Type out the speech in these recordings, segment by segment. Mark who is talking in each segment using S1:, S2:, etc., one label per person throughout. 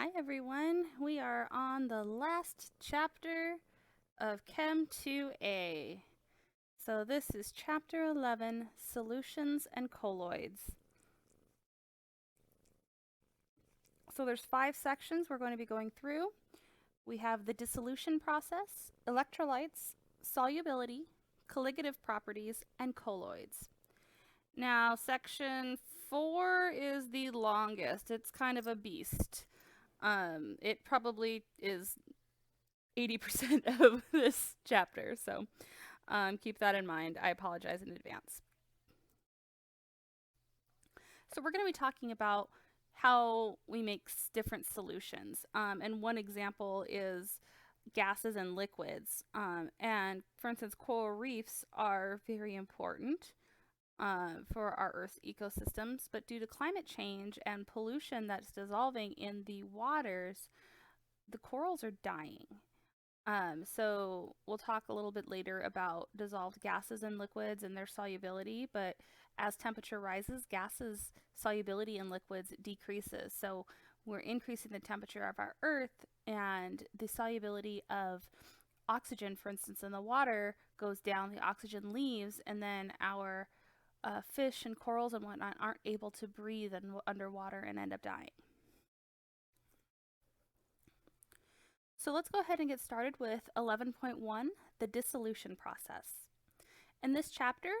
S1: Hi everyone, we are on the last chapter of Chem 2A. So this is chapter 11, Solutions and Colloids. So there's 5 sections we're going to be going through. We have the dissolution process, electrolytes, solubility, colligative properties, and colloids. Now section 4 is the longest. It's kind of a beast. It probably is 80% of this chapter, so keep that in mind. I apologize in advance. So we're going to be talking about how we make different solutions, and one example is gases and liquids. And for instance, coral reefs are very important for our Earth's ecosystems, but due to climate change and pollution that's dissolving in the waters, the corals are dying. So we'll talk a little bit later about dissolved gases and liquids and their solubility, but as temperature rises, gases solubility in liquids decreases. So we're increasing the temperature of our Earth, and the solubility of oxygen, for instance, in the water goes down, the oxygen leaves, and then our fish and corals and whatnot aren't able to breathe underwater and end up dying. So let's go ahead and get started with 11.1, the dissolution process. In this chapter,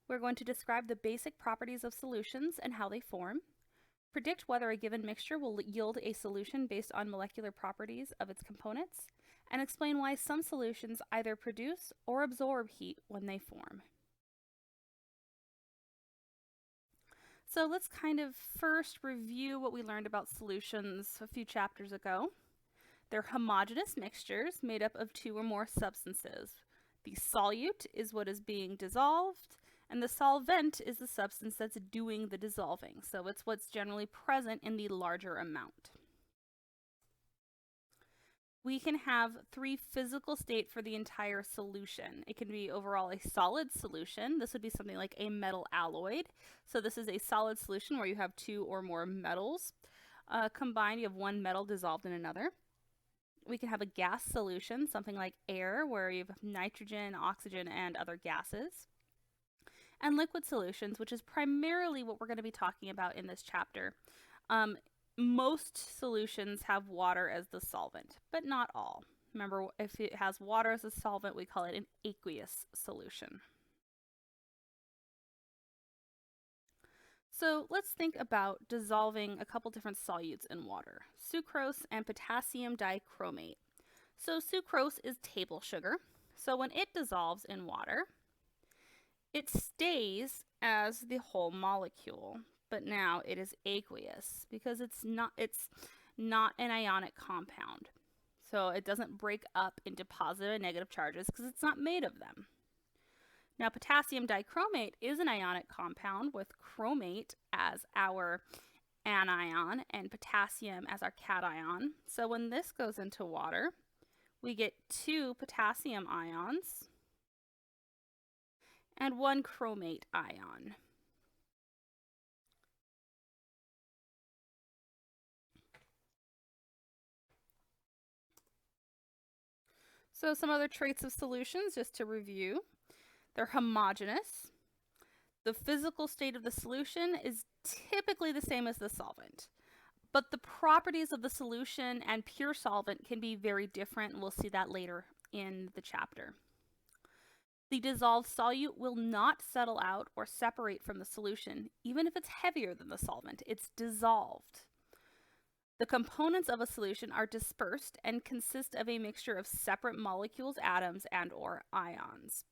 S1: we're going to describe the basic properties of solutions and how they form, predict whether a given mixture will yield a solution based on molecular properties of its components, and explain why some solutions either produce or absorb heat when they form. So let's kind of first review what we learned about solutions a few chapters ago. They're homogeneous mixtures made up of 2 or more substances. The solute is what is being dissolved, and the solvent is the substance that's doing the dissolving. So it's what's generally present in the larger amount. We can have 3 physical states for the entire solution. It can be overall a solid solution. This would be something like a metal alloy. So this is a solid solution where you have 2 or more metals combined. You have one metal dissolved in another. We can have a gas solution, something like air, where you have nitrogen, oxygen, and other gases. And liquid solutions, which is primarily what we're going to be talking about in this chapter. Most solutions have water as the solvent, but not all. Remember, if it has water as a solvent, we call it an aqueous solution. So let's think about dissolving a couple different solutes in water, sucrose and potassium dichromate. So sucrose is table sugar. So when it dissolves in water, it stays as the whole molecule, but now it is aqueous because it's not an ionic compound. So it doesn't break up into positive and negative charges because it's not made of them. Now, potassium dichromate is an ionic compound with chromate as our anion and potassium as our cation. So when this goes into water, we get 2 potassium ions and 1 chromate ion. So some other traits of solutions, just to review. They're homogeneous. The physical state of the solution is typically the same as the solvent, but the properties of the solution and pure solvent can be very different, and we'll see that later in the chapter. The dissolved solute will not settle out or separate from the solution, even if it's heavier than the solvent. It's dissolved. The components of a solution are dispersed and consist of a mixture of separate molecules, atoms, and or ions.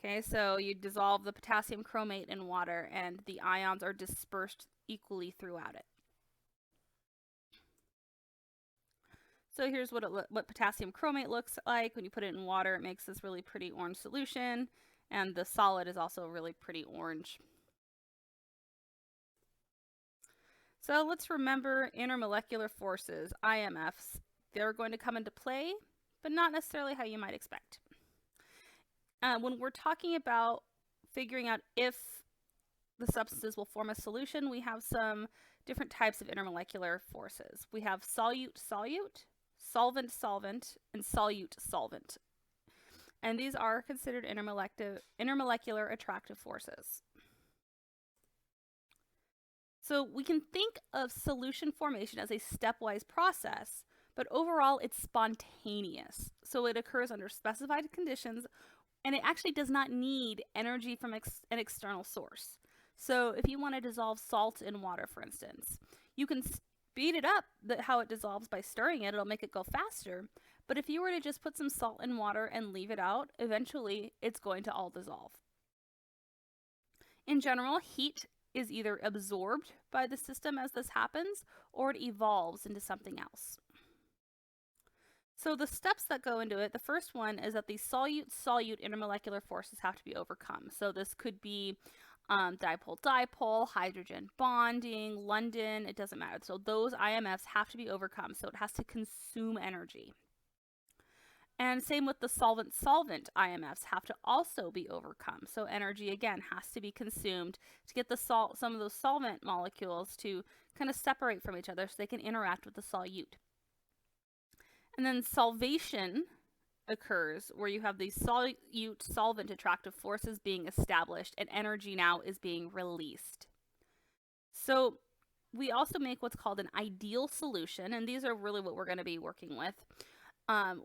S1: Okay, so you dissolve the potassium chromate in water and the ions are dispersed equally throughout it. So here's what potassium chromate looks like. When you put it in water, it makes this really pretty orange solution, and the solid is also really pretty orange. So let's remember intermolecular forces, IMFs. They're going to come into play, but not necessarily how you might expect. When we're talking about figuring out if the substances will form a solution, we have some different types of intermolecular forces. We have solute-solute, solvent-solvent, and solute-solvent. And these are considered intermolecular attractive forces. So we can think of solution formation as a stepwise process, but overall it's spontaneous. So it occurs under specified conditions, and it actually does not need energy from an external source. So if you want to dissolve salt in water, for instance, you can speed it up, how it dissolves, by stirring it. It'll make it go faster. But if you were to just put some salt in water and leave it out, eventually it's going to all dissolve. In general, heat is either absorbed by the system as this happens, or it evolves into something else. So the steps that go into it, the first one is that the solute-solute intermolecular forces have to be overcome. So this could be dipole-dipole, hydrogen bonding, London, it doesn't matter. So those IMFs have to be overcome. So it has to consume energy. And same with the solvent-solvent IMFs have to also be overcome. So energy, again, has to be consumed to get the some of those solvent molecules to kind of separate from each other so they can interact with the solute. And then solvation occurs where you have these solute-solvent attractive forces being established and energy now is being released. So we also make what's called an ideal solution, and these are really what we're going to be working with.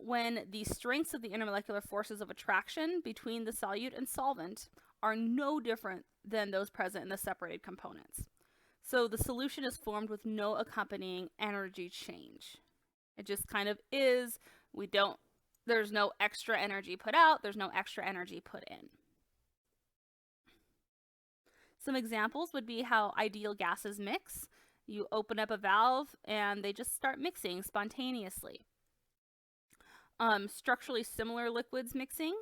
S1: When the strengths of the intermolecular forces of attraction between the solute and solvent are no different than those present in the separated components. So the solution is formed with no accompanying energy change. It just kind of is. There's no extra energy put out, there's no extra energy put in. Some examples would be how ideal gases mix. You open up a valve and they just start mixing spontaneously. Structurally similar liquids mixing,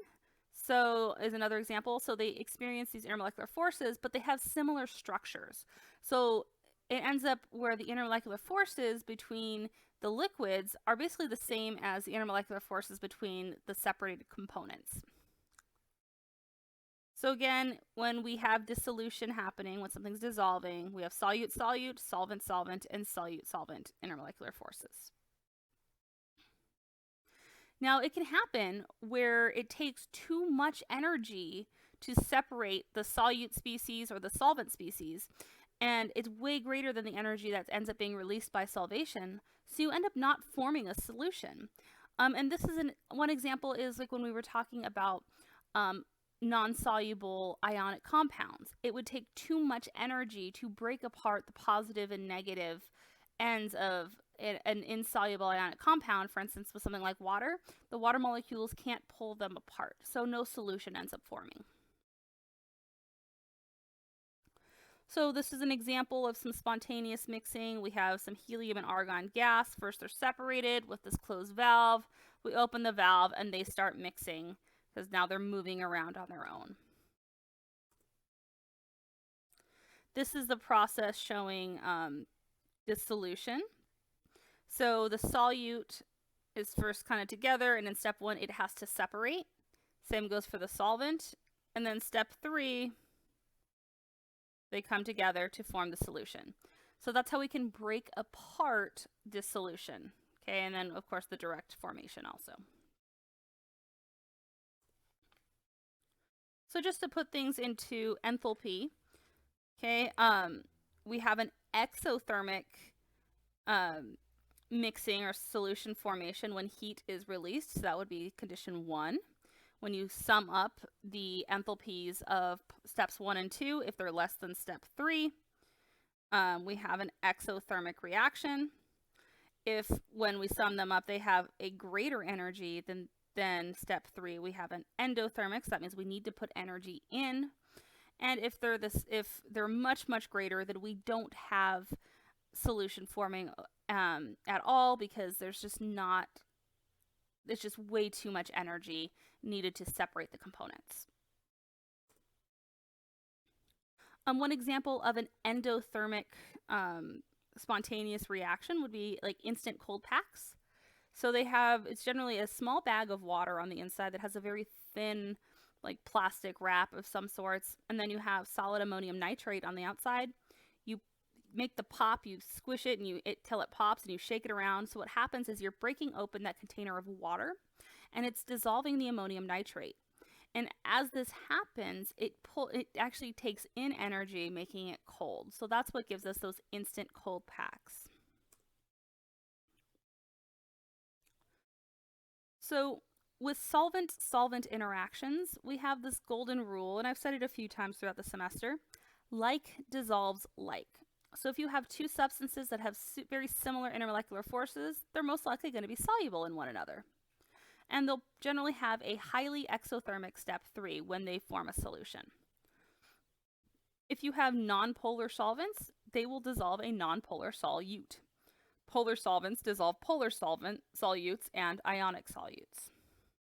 S1: so is another example. So they experience these intermolecular forces, but they have similar structures. So it ends up where the intermolecular forces between the liquids are basically the same as the intermolecular forces between the separated components. So again, when we have dissolution happening, when something's dissolving, we have solute-solute, solvent-solvent, and solute-solvent intermolecular forces. Now, it can happen where it takes too much energy to separate the solute species or the solvent species, and it's way greater than the energy that ends up being released by solvation, so you end up not forming a solution. And this is one example is like when we were talking about non-soluble ionic compounds. It would take too much energy to break apart the positive and negative ends of an insoluble ionic compound, for instance, with something like water. The water molecules can't pull them apart, so no solution ends up forming. So this is an example of some spontaneous mixing. We have some helium and argon gas. First they're separated with this closed valve. We open the valve and they start mixing because now they're moving around on their own. This is the process showing dissolution. So the solute is first kind of together, and in step 1 it has to separate. Same goes for the solvent. And then step 3, they come together to form the solution. So that's how we can break apart dissolution. Okay, and then of course the direct formation also. So just to put things into enthalpy, okay, we have an exothermic mixing or solution formation when heat is released. So that would be condition 1. When you sum up the enthalpies of steps 1 and 2, if they're less than step 3, we have an exothermic reaction. If when we sum them up, they have a greater energy than step 3, we have an endothermic. So that means we need to put energy in. And if they're much, much greater, then we don't have solution forming at all, because there's just way too much energy needed to separate the components. One example of an endothermic spontaneous reaction would be like instant cold packs. So it's generally a small bag of water on the inside that has a very thin like plastic wrap of some sorts, and then you have solid ammonium nitrate on the outside. make the pop, you squish it and till it pops, and you shake it around. So what happens is you're breaking open that container of water, and it's dissolving the ammonium nitrate. And as this happens, it actually takes in energy, making it cold. So that's what gives us those instant cold packs. So with solvent-solvent interactions, we have this golden rule, and I've said it a few times throughout the semester. Like dissolves like. So if you have two substances that have very similar intermolecular forces, they're most likely going to be soluble in one another. And they'll generally have a highly exothermic step 3 when they form a solution. If you have nonpolar solvents, they will dissolve a nonpolar solute. Polar solvents dissolve polar solvents and ionic solutes.